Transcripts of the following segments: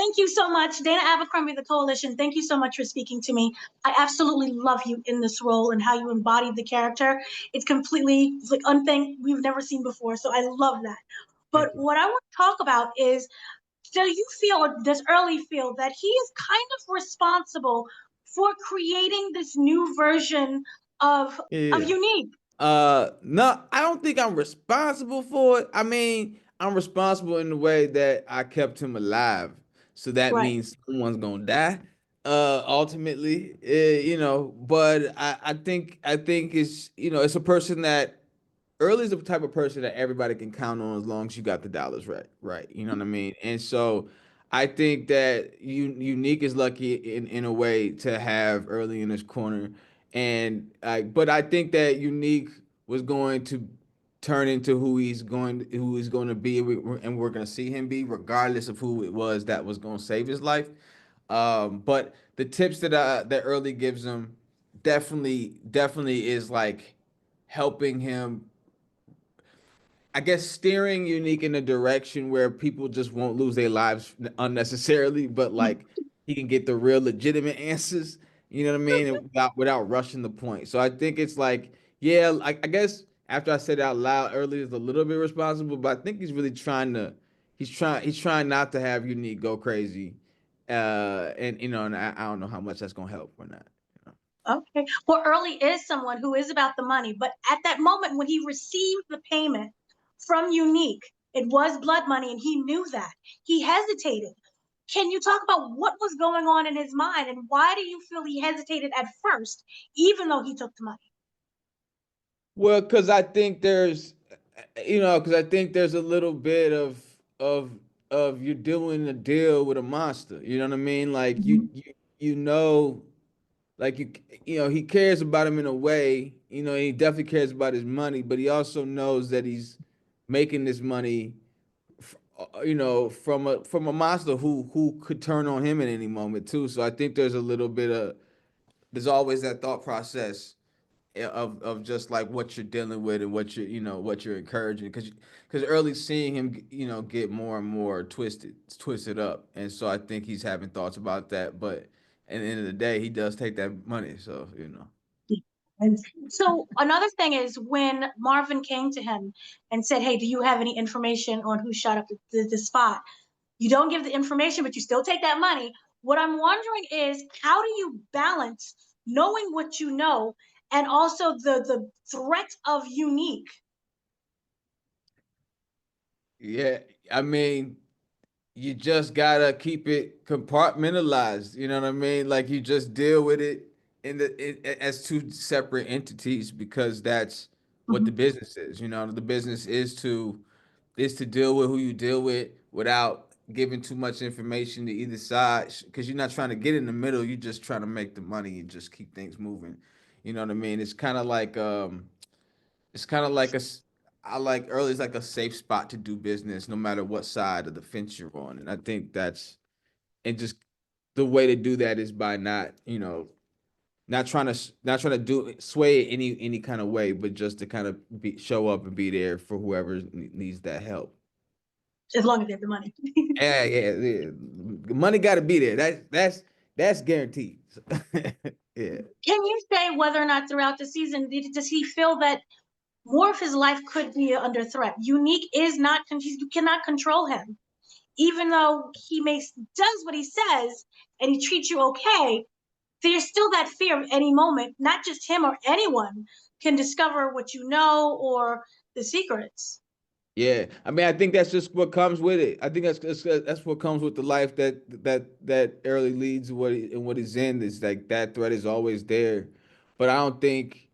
Thank you so much, Dana Abercrombie, the Koalition. Thank you so much for speaking to me. I absolutely love you in this role and how you embodied the character. It's like unthink we've never seen before. So I love that. But Thank you. what I want to talk about is, do you feel, or does Early feel, that he is kind of responsible for creating this new version of Yeah. Unique? No, I don't think I'm responsible for it. I mean, I'm responsible in the way that I kept him alive. So that Right. means someone's gonna die. Ultimately, but I think it's it's a person that Early is the type of person that everybody can count on as long as you got the dollars right. Right. You know what I mean? And so I think that Unique is lucky in a way to have Early in his corner. But I think that Unique was going to turn into who he's going to be, and we're going to see him be, regardless of who it was that was going to save his life. But the tips that Early gives him definitely is like helping him, I guess, steering Unique in a direction where people just won't lose their lives unnecessarily, but like he can get the real legitimate answers, you know what I mean, and without rushing the point. So I think it's like, yeah, I guess after I said it out loud earlier, is a little bit responsible, but I think he's really he's trying not to have Unique go crazy, and I don't know how much that's gonna help or not. Okay. Well, Early is someone who is about the money, but at that moment when he received the payment from Unique, it was blood money and he knew that. He hesitated. Can you talk about what was going on in his mind and why do you feel he hesitated at first, even though he took the money? Well, because I think there's a little bit of you're doing a deal with a monster. You know what I mean? Like Mhm. you know, like he cares about him in a way. He definitely cares about his money, but he also knows that he's making this money, from a monster who could turn on him at any moment too. So I think there's always that thought process of just like what you're dealing with and what you're encouraging, because Early seeing him get more and more twisted up, and so I think he's having thoughts about that, but at the end of the day he does take that money, so. And so another thing is when Marvin came to him and said, "Hey, do you have any information on who shot up the spot?" You don't give the information, but you still take that money. What I'm wondering is, how do you balance knowing what you know and also the threat of Unique? Yeah, I mean, you just gotta keep it compartmentalized. You know what I mean? Like you just deal with it as two separate entities, because that's what the Mhm. business is. The business is to deal with who you deal with without giving too much information to either side, because you're not trying to get in the middle. You're just trying to make the money and just keep things moving. You know what I mean? It's kind of like I like Early is like a safe spot to do business, no matter what side of the fence you're on. And I think and just the way to do that is by not trying to do sway it any kind of way, but just to kind of show up and be there for whoever needs that help. As long as they have the money. Yeah, yeah, yeah. Money got to be there. That's guaranteed. Yeah. Can you say whether or not throughout the season does he feel that more of his life could be under threat? Unique is not, you cannot control him. Even though he does what he says and he treats you okay, there's still that fear of any moment, not just him or anyone can discover what you know or the secrets. Yeah, I mean, I think that's just what comes with it. I think that's what comes with the life that Early leads, what he's in, is like that threat is always there. But I don't think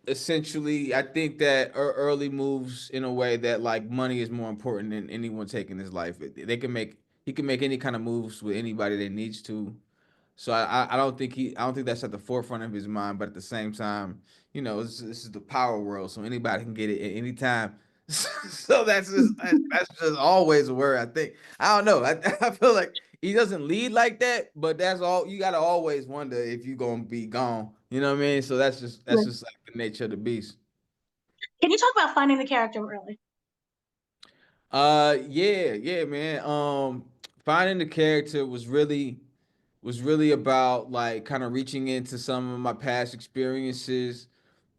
essentially, I think that Early moves in a way that like money is more important than anyone taking his life. He can make any kind of moves with anybody that needs to. So I don't think that's at the forefront of his mind, but at the same time, this is the power world, so anybody can get it at any time. So that's just always a worry. I think, I don't know. I feel like he doesn't lead like that, but that's all you gotta always wonder if you're gonna be gone. You know what I mean? So that's just like the nature of the beast. Can you talk about finding the character early? Yeah, man. Finding the character was really about like kind of reaching into some of my past experiences.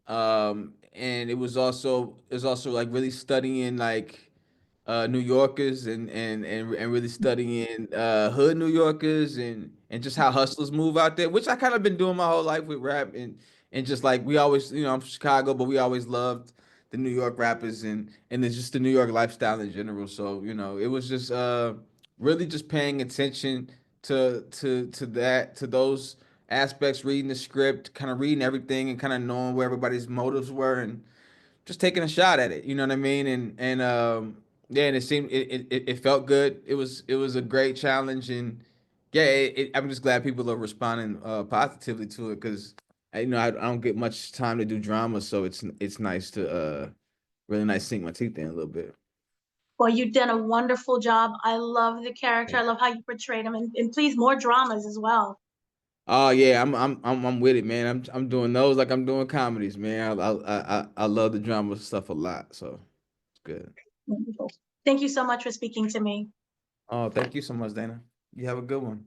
And it was also like really studying like New Yorkers and really studying hood New Yorkers and just how hustlers move out there, which I kind of been doing my whole life with rap and just like we always, I'm from Chicago, but we always loved the New York rappers and it's just the New York lifestyle in general. So, it was just really just paying attention to those aspects, reading the script, kind of reading everything and kind of knowing where everybody's motives were and just taking a shot at it. You know what I mean? And yeah, and it felt good. It was a great challenge, and yeah, I'm just glad people are responding positively to it because I don't get much time to do drama, so it's nice to really nice sink my teeth in a little bit. Well, you did a wonderful job. I love the character. I love how you portrayed him, and please more dramas as well. Oh yeah, I'm with it, man. I'm doing those like I'm doing comedies, man. I love the drama stuff a lot, so it's good. Wonderful. Thank you so much for speaking to me. Oh, thank you so much, Dana. You have a good one.